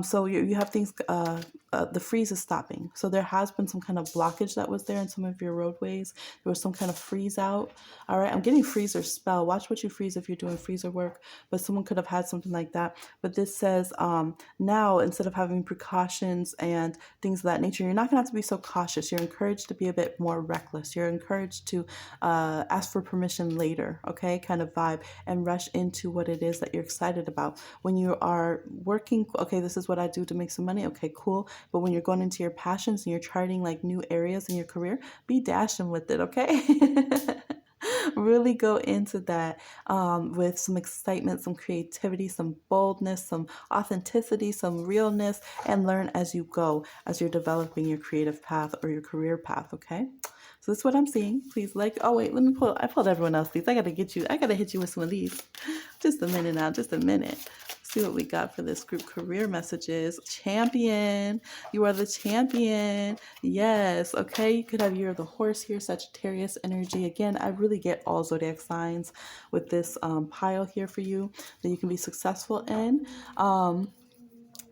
[SPEAKER 1] So you have things, the freeze is stopping. So there has been some kind of blockage that was there in some of your roadways. There was some kind of freeze out. All right, I'm getting freeze or spell. Watch what you freeze if you're doing freezer work, but someone could have had something like that. But this says now, instead of having precautions and things of that nature, you're not going to have to be so cautious. You're encouraged to be a bit more reckless. You're encouraged to ask for permission later, okay, kind of vibe, and rush into what it is that you're excited about. When you are working, okay, this is what I do to make some money, okay, cool. But when you're going into your passions and you're charting like new areas in your career, be dashing with it, okay? Really go into that with some excitement, some creativity, some boldness, some authenticity, some realness, and learn as you go, as you're developing your creative path or your career path, okay? So that's what I'm seeing. Please oh wait, I pulled everyone else, please. I gotta hit you with some of these. Just a minute now, just a minute. see what we got for this group career messages. Champion. You are the champion. Yes. Okay. You could have Year of the Horse here, Sagittarius energy. Again, I really get all zodiac signs with this pile here for you that you can be successful in.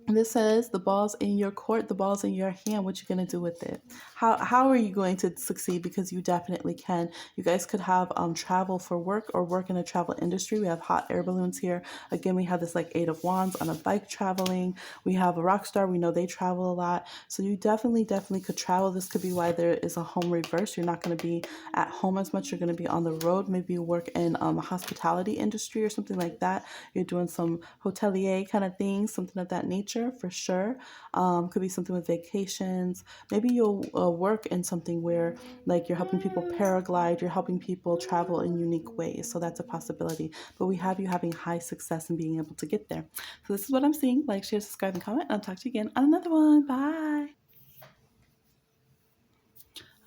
[SPEAKER 1] And this says the ball's in your court, the ball's in your hand. What you gonna do with it? How are you going to succeed? Because you definitely can. You guys could have travel for work or work in a travel industry. We have hot air balloons here. Again, we have this like 8 of Wands on a bike traveling. We have a rock star. We know they travel a lot. So you definitely could travel. This could be why there is a home reverse. You're not gonna be at home as much. You're gonna be on the road. Maybe you work in a hospitality industry or something like that. You're doing some hotelier kind of things, something of that nature. For sure. Could be something with vacations. Maybe you'll work in something where like you're helping people paraglide, you're helping people travel in unique ways. So that's a possibility. But we have you having high success and being able to get there. So this is what I'm seeing. Like, share, subscribe, and comment. I'll talk to you again on another one. Bye.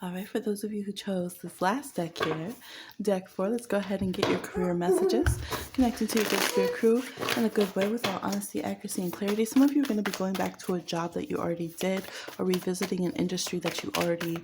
[SPEAKER 1] All right, for those of you who chose this last deck here, deck 4, let's go ahead and get your career messages, connecting to your good spirit crew in a good way with all honesty, accuracy, and clarity. Some of you are going to be going back to a job that you already did or revisiting an industry that you already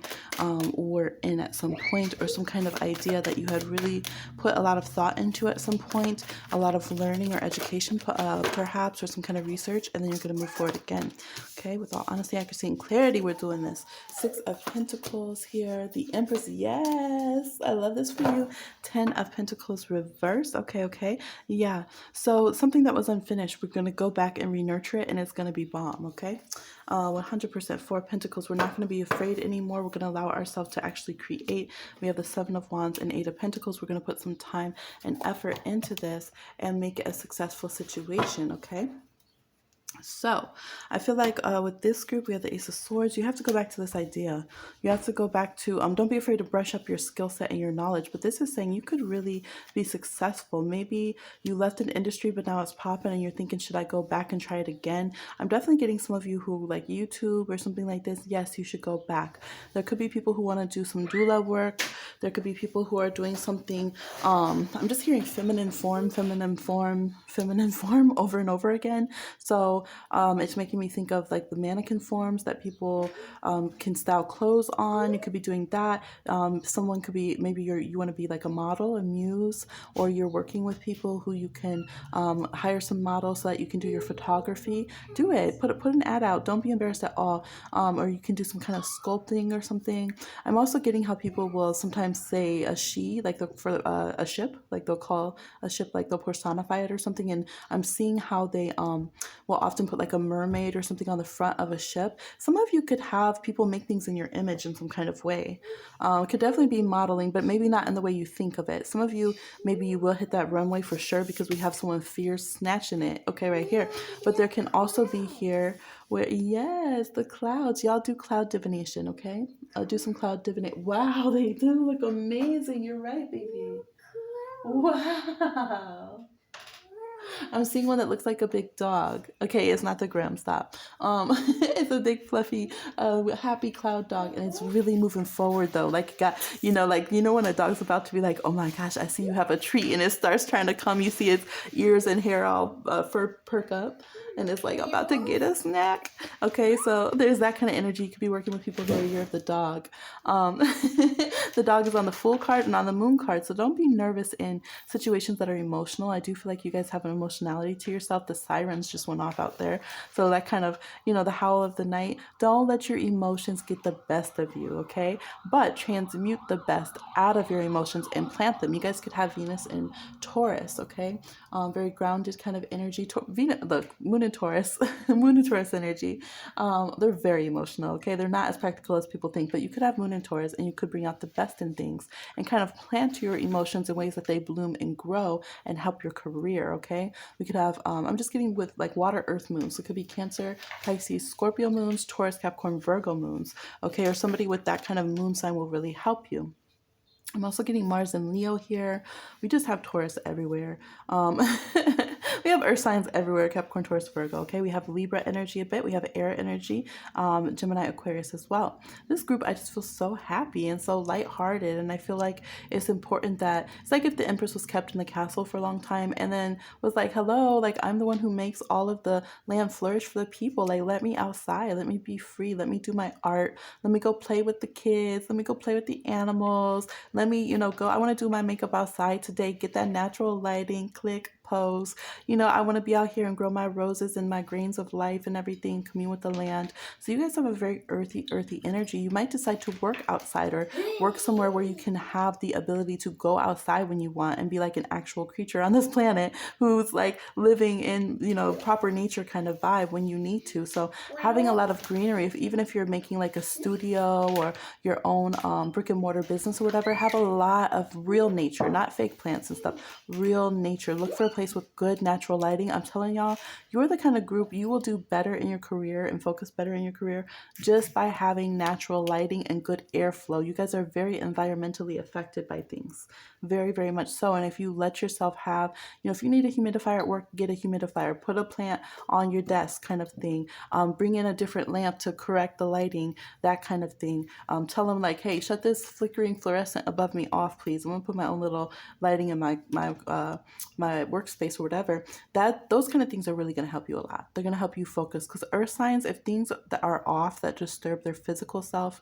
[SPEAKER 1] were in at some point, or some kind of idea that you had really put a lot of thought into at some point, a lot of learning or education perhaps, or some kind of research, and then you're going to move forward again. Okay, with all honesty, accuracy, and clarity, we're doing this. 6 of Pentacles here, the Empress. Yes, I love this for you. 10 of Pentacles reversed. Okay. Yeah, so something that was unfinished, we're going to go back and re-nurture it, and it's going to be bomb. Okay, 100%. 4 of Pentacles. We're not going to be afraid anymore. We're going to allow ourselves to actually create. We have the 7 of Wands and 8 of Pentacles. We're going to put some time and effort into this and make it a successful situation. Okay. So I feel like with this group, we have the Ace of Swords. You have to go back to this idea. You have to go back to, don't be afraid to brush up your skill set and your knowledge. But this is saying you could really be successful. Maybe you left an industry, but now it's popping and you're thinking, should I go back and try it again? I'm definitely getting some of you who like YouTube or something like this. Yes, you should go back. There could be people who want to do some doula work. There could be people who are doing something. I'm just hearing feminine form over and over again. So it's making me think of like the mannequin forms that people can style clothes on. You could be doing that. Someone could be, maybe you want to be like a model, a muse, or you're working with people who you can hire some models so that you can do your photography. Do it. Put an ad out. Don't be embarrassed at all. Or you can do some kind of sculpting or something. I'm also getting how people will sometimes say a she, like for a ship, like they'll call a ship, like they'll personify it or something. And I'm seeing how they will often put like a mermaid or something on the front of a ship. Some of you could have people make things in your image in some kind of way. It could definitely be modeling, but maybe not in the way you think of it. Some of you, maybe you will hit that runway for sure because we have someone fierce snatching it. Okay, right here. But there can also be here where, yes, the clouds. Y'all do cloud divination, okay? I'll do some cloud divination. Wow, they do look amazing. You're right, baby. Wow. I'm seeing one that looks like a big dog. Okay, it's not the Grim, stop. It's a big fluffy happy cloud dog, and it's really moving forward though. Like when a dog's about to be like, oh my gosh, I see you have a treat, and it starts trying to come. You see its ears and hair all perk up, and it's like about to get a snack. Okay, so there's that kind of energy. You could be working with people who are Year of the Dog. The dog is on the Fool card and on the Moon card, so don't be nervous in situations that are emotional. I do feel like you guys have an emotionality to yourself. The sirens just went off out there, so that kind of, the howl of the night. Don't let your emotions get the best of you, okay? But transmute the best out of your emotions and plant them. You guys could have Venus in Taurus, okay? Very grounded kind of energy. Venus, look, Moon in Taurus, Moon in Taurus energy. They're very emotional, okay? They're not as practical as people think, but you could have Moon in Taurus and you could bring out the best in things and kind of plant your emotions in ways that they bloom and grow and help your career, okay? We could have, I'm just getting with like water, earth moons. So it could be Cancer, Pisces, Scorpio moons, Taurus, Capricorn, Virgo moons, okay? Or somebody with that kind of moon sign will really help you. I'm also getting Mars and Leo here. We just have Taurus everywhere. We have earth signs everywhere, Capricorn, Taurus, Virgo, okay? We have Libra energy a bit. We have air energy, Gemini, Aquarius as well. This group, I just feel so happy and so lighthearted. And I feel like it's important that, it's like if the Empress was kept in the castle for a long time and then was like, hello, like I'm the one who makes all of the land flourish for the people. Like, let me outside. Let me be free. Let me do my art. Let me go play with the kids. Let me go play with the animals. Let me, go. I want to do my makeup outside today. Get that natural lighting, click, pose. I want to be out here and grow my roses and my grains of life and everything, commune with the land. So you guys have a very earthy energy. You might decide to work outside or work somewhere where you can have the ability to go outside when you want and be like an actual creature on this planet who's like living in, proper nature kind of vibe when you need to. So having a lot of greenery, even if you're making like a studio or your own brick and mortar business or whatever, have a lot of real nature, not fake plants and stuff, real nature. Look for a place with good natural lighting. I'm telling y'all, you're the kind of group, you will do better in your career and focus better in your career just by having natural lighting and good airflow. You guys are very environmentally affected by things, very, very much so. And if you let yourself have, if you need a humidifier at work, get a humidifier, put a plant on your desk kind of thing, bring in a different lamp to correct the lighting, that kind of thing. Tell them like, hey, shut this flickering fluorescent above me off, please. I'm gonna put my own little lighting in my workspace or whatever. Those kind of things are really gonna help you a lot. They're gonna help you focus, because earth signs, if things that are off that disturb their physical self,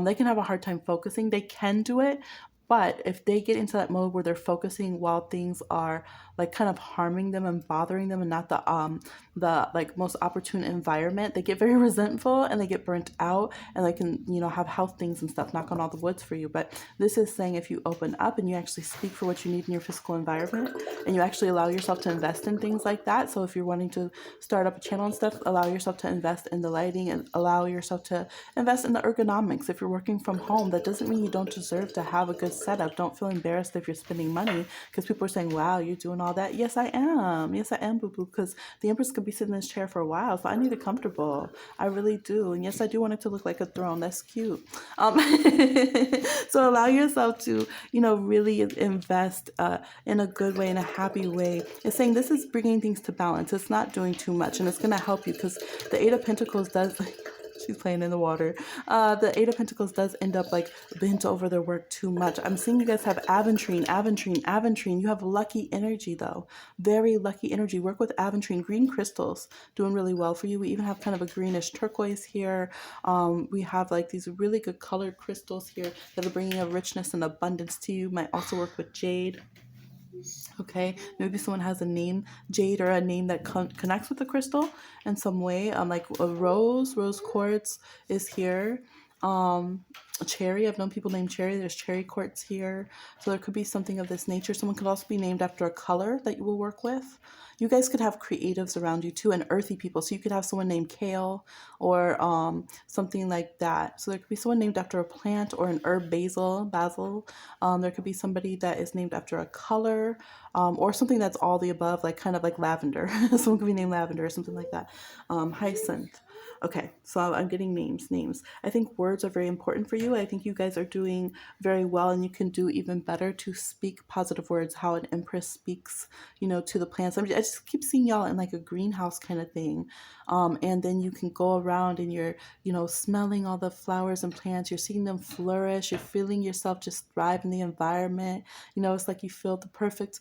[SPEAKER 1] they can have a hard time focusing. They can do it, but if they get into that mode where they're focusing while things are like kind of harming them and bothering them and not the like most opportune environment, they get very resentful and they get burnt out, and they can, have health things and stuff, knock on all the woods for you. But this is saying if you open up and you actually speak for what you need in your physical environment and you actually allow yourself to invest in things like that. So if you're wanting to start up a channel and stuff, allow yourself to invest in the lighting and allow yourself to invest in the ergonomics. If you're working from home, that doesn't mean you don't deserve to have a good setup. Don't feel embarrassed if you're spending money, because people are saying, wow, you're doing all that. Yes, I am. Yes, I am, boo-boo, because the Empress could be sitting in this chair for a while, so I need it comfortable. I really do. And yes, I do want it to look like a throne. That's cute. So allow yourself to, really invest in a good way, in a happy way. It's saying this is bringing things to balance. It's not doing too much, and it's going to help you, because the Eight of Pentacles does... She's playing in the water. The Eight of Pentacles does end up like bent over their work too much. I'm seeing you guys have aventurine. You have lucky energy though. Very lucky energy. Work with aventurine. Green crystals doing really well for you. We even have kind of a greenish turquoise here. We have like these really good colored crystals here that are bringing a richness and abundance to you. Might also work with jade. Okay, maybe someone has a name, jade, or a name that connects with the crystal in some way. Like a rose quartz is here. Cherry, I've known people named Cherry. There's cherry quartz here. So there could be something of this nature. Someone could also be named after a color that you will work with. You guys could have creatives around you too, and earthy people. So you could have someone named Kale or something like that. So there could be someone named after a plant or an herb, basil. There could be somebody that is named after a color, or something that's all the above, like kind of like lavender. Someone could be named Lavender or something like that. Hyacinth. Okay, so I'm getting names. I think words are very important for you. I think you guys are doing very well, and you can do even better to speak positive words, how an Empress speaks, to the plants. I just keep seeing y'all in like a greenhouse kind of thing. And then you can go around and you're, smelling all the flowers and plants. You're seeing them flourish. You're feeling yourself just thrive in the environment. It's like you feel the perfect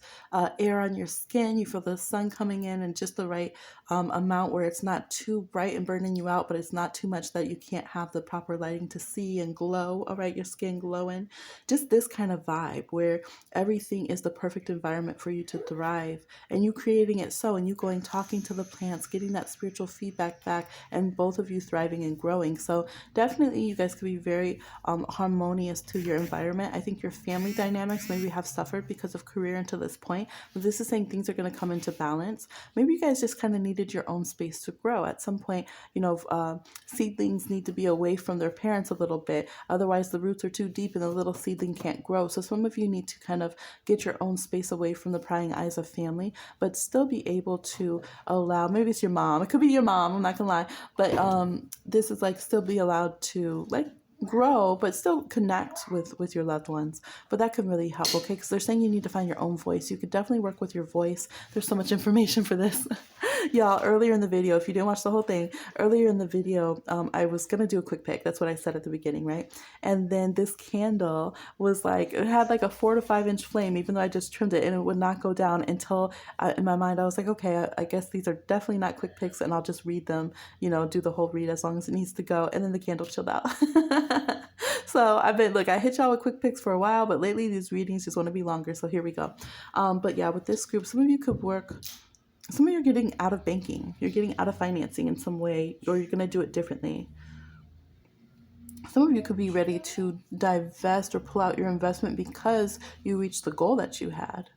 [SPEAKER 1] air on your skin. You feel the sun coming in and just the right amount where it's not too bright and burning you out, but it's not too much that you can't have the proper lighting to see and glow. All right, your skin glowing. Just this kind of vibe where everything is the perfect environment for you to thrive, and you creating it so, and you going talking to the plants, getting that spiritual feedback back, and both of you thriving and growing. So definitely you guys could be very harmonious to your environment. I think your family dynamics maybe have suffered because of career until this point, but this is saying things are going to come into balance. Maybe you guys just kind of needed your own space to grow. At some point, seedlings need to be away from their parents a little bit. Otherwise, the roots are too deep and the little seedling can't grow. So some of you need to kind of get your own space away from the prying eyes of family, but still be able to allow, maybe it's your mom. It could be your mom. I'm not going to lie. But this is like still be allowed to like grow but still connect with your loved ones. But that can really help, okay? Because they're saying you need to find your own voice. You could definitely work with your voice. There's so much information for this. Y'all, earlier in the video, if you didn't watch the whole thing, earlier in the video, I was gonna do a quick pick. That's what I said at the beginning, right? And then this candle was like, it had like a 4 to 5 inch flame, even though I just trimmed it, and it would not go down until in my mind I was like, okay, I guess these are definitely not quick picks, and I'll just read them, do the whole read as long as it needs to go. And then the candle chilled out. So I've been, look, I hit y'all with quick picks for a while, but lately these readings just want to be longer. So here we go. But yeah, with this group, some of you could work. Some of you are getting out of banking. You're getting out of financing in some way, or you're going to do it differently. Some of you could be ready to divest or pull out your investment because you reached the goal that you had.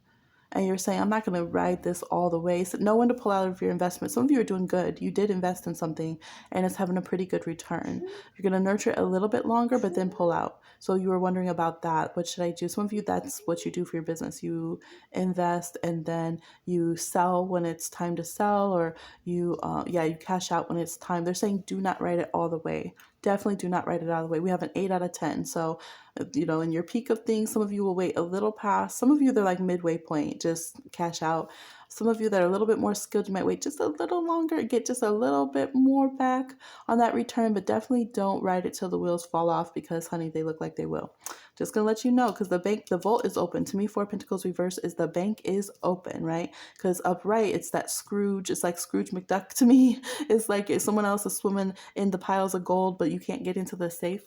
[SPEAKER 1] And you're saying, I'm not going to ride this all the way. So know when to pull out of your investment. Some of you are doing good. You did invest in something and it's having a pretty good return. You're going to nurture it a little bit longer, but then pull out. So you were wondering about that. What should I do? Some of you, that's what you do for your business. You invest and then you sell when it's time to sell, or you cash out when it's time. They're saying do not ride it all the way. Definitely do not write it out of the way. We have an 8 out of 10. So, in your peak of things, some of you will wait a little past. Some of you, they're like midway point, just cash out. Some of you that are a little bit more skilled, you might wait just a little longer, get just a little bit more back on that return, but definitely don't ride it till the wheels fall off, because, honey, they look like they will. Just going to let you know, because the vault is open. To me, 4 Pentacles reverse is the bank is open, right? Because upright, it's that Scrooge. It's like Scrooge McDuck to me. It's like if someone else is swimming in the piles of gold, but you can't get into the safe.